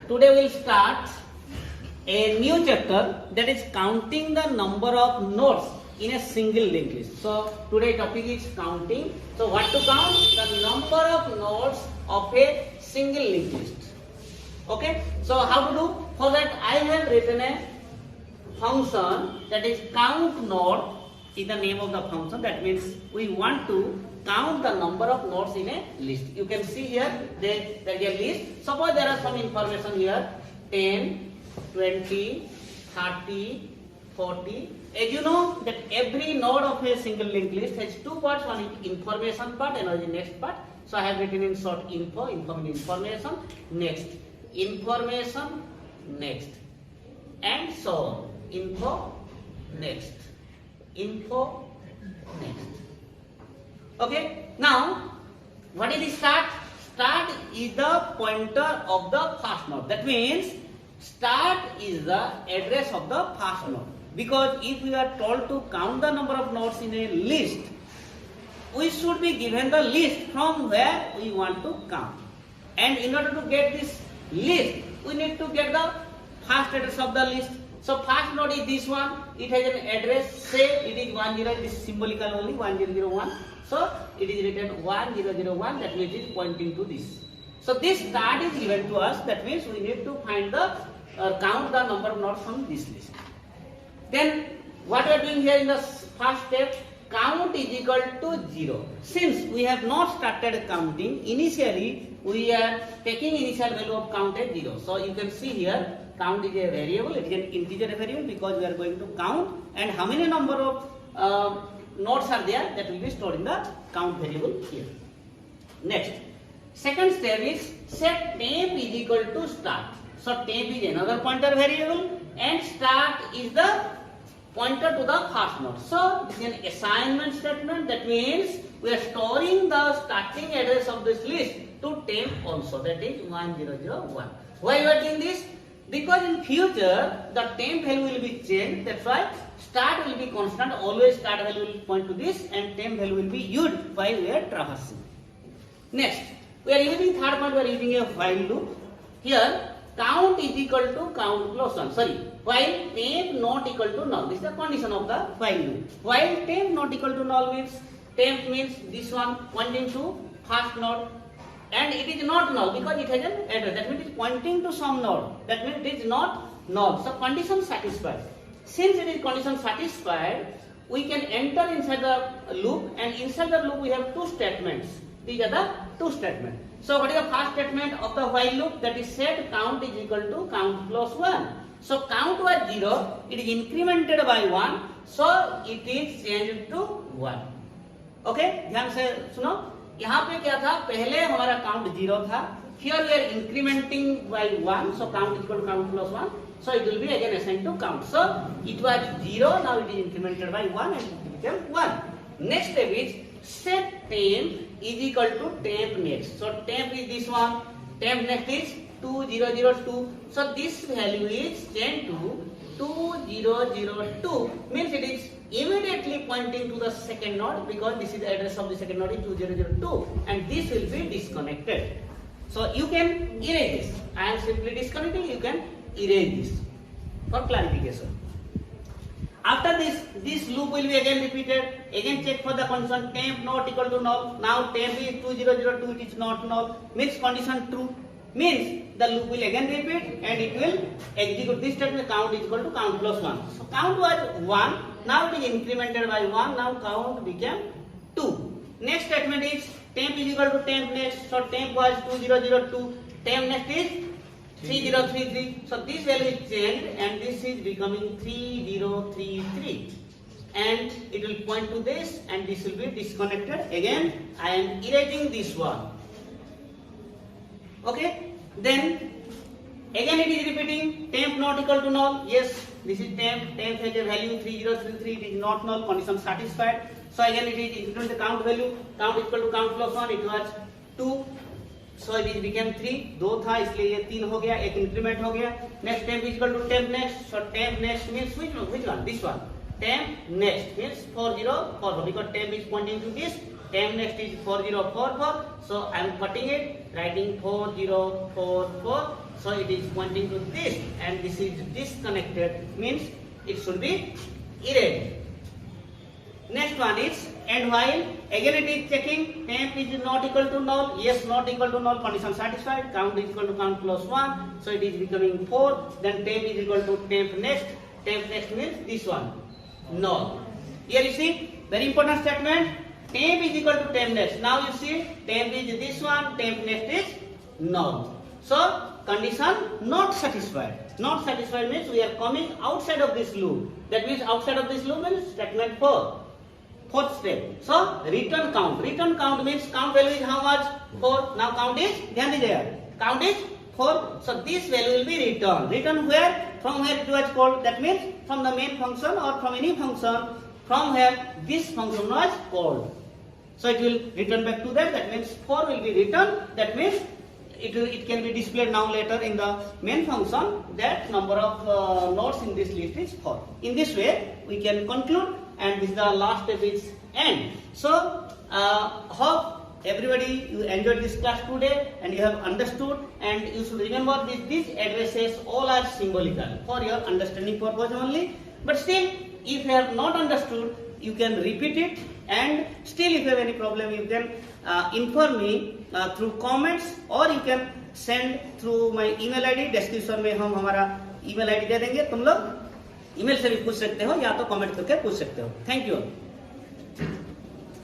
Today we'll start a new chapter that is counting the number of nodes in a single linked list. So today topic is counting. So what to count? The number of nodes of a single linked list. Okay. So how to do? For that I have written a function that is count node is the name of the function. That means we want to count the number of nodes in a list. You can see here there is a list. Suppose there are some information here 10, 20, 30, 40. As you know that every node of a single linked list has two parts. One is information part and another is next part. So I have written in short info information, next, information, next, and so on. Info, next, info, next. Okay. Now, what is the start? Start is the pointer of the first node. That means start is the address of the first node. Because if we are told to count the number of nodes in a list, we should be given the list from where we want to count. And in order to get this list, we need to get the first address of the list. So first node is this one. It has an address. Say it is 10. It is symbolical only 1001. So it is written 1001. That means it is pointing to this. So this start is given to us. That means we need to find the count the number of nodes from this list. Then what we are doing here in the first step, count is equal to 0. Since we have not started counting, initially we are taking initial value of count as 0. So you can see here count is a variable, it is an integer variable because we are going to count, and how many number of nodes are there, that will be stored in the count variable here. Next, second step is set temp is equal to start. So temp is another pointer variable and start is the pointer to the first node. So this is an assignment statement. That means we are storing the starting address of this list to temp also, that is 1001. Why we are doing this? Because in future the temp value will be changed. That's why start will be constant. Always start value will point to this and temp value will be used while we are traversing. Next, we are using third point. We are using a while loop. Here count is equal to count plus 1. Sorry, while temp not equal to null. This is the condition of the while loop. While temp not equal to null means temp means this one pointing to first node. And it is not null because it has an address. That means it is pointing to some node. That means it is not null. So condition satisfied. Since it is condition satisfied, we can enter inside the loop, and inside the loop we have two statements. These are the two statements. So what is the first statement of the while loop? That is set count is equal to count plus 1. So count was 0. It is incremented by 1. So it is changed to 1. Okay? ध्यान से सुनो. यहाँ पे क्या था, पहले हमारा count 0 था. Here we are incrementing by 1, so count is equal to count plus 1. So it will be again assigned to count. So it was 0, now it is incremented by 1 and it became 1. Next step is set temp is equal to temp next. So temp is this one, temp next is 2002. So this value is changed to 2002, means it is immediately pointing to the second node because this is the address of the second node is 2002, and this will be disconnected. So you can erase this. I am simply disconnecting, you can erase this for clarification. After this loop will be again repeated. Again check for the condition temp not equal to null. Now temp is 2002, it is not null, means condition true. Means the loop will again repeat and it will execute this statement. Count is equal to count plus 1. So count was 1. Now it is incremented by 1. Now count became 2. Next statement is temp is equal to temp next. So temp was 2002. Temp next is 3033. So this value is changed and this is becoming 3033. And it will point to this and this will be disconnected. Again I am erasing this one. Okay, then again it is repeating temp not equal to null. Yes, this is temp has a value 3033, it is not null, condition satisfied. So again it is increment the count value, count equal to count plus 1, it was 2. So it became 3, 2 था इसलिए ये 3 हो गया, एक increment हो गया. Next temp is equal to temp next. So temp next means which one? This one. Temp next means 4044 because temp is pointing to this. Temp next is 4044. So I am cutting it, writing 4044. So it is pointing to this, and this is disconnected, means it should be erased. Next one is and while, again it is checking temp is not equal to null, yes, not equal to null, condition satisfied, count is equal to count plus 1, so it is becoming 4, then temp is equal to temp next means this one, null. Here you see, very important statement, temp is equal to temp next. Now you see, temp is this one, temp next is null. So, condition not satisfied. Not satisfied means we are coming outside of this loop. That means outside of this loop means statement 4. Fourth step. So, return count. Return count means count value is how much? 4. Now count is, dhyan dijiye, count is 4. So, this value will be returned. Return where? From where it was called. That means from the main function or from any function from where this function was called. So, it will return back to that. That means 4 will be returned. That means it can be displayed now later in the main function that number of nodes in this list is 4. In this way, we can conclude, and this is the last step is end. So, hope everybody you enjoyed this class today and you have understood, and you should remember these addresses all are symbolical for your understanding purpose only. But still, if you have not understood, you can repeat it, and still if you have any problem, you can inform me through comments, or you can send through my email ID. Description में हम हमारा email ID दे देंगे, तुम लोग email से भी पूछ सकते हो या तो comment करके पूछ सकते हो. Thank you.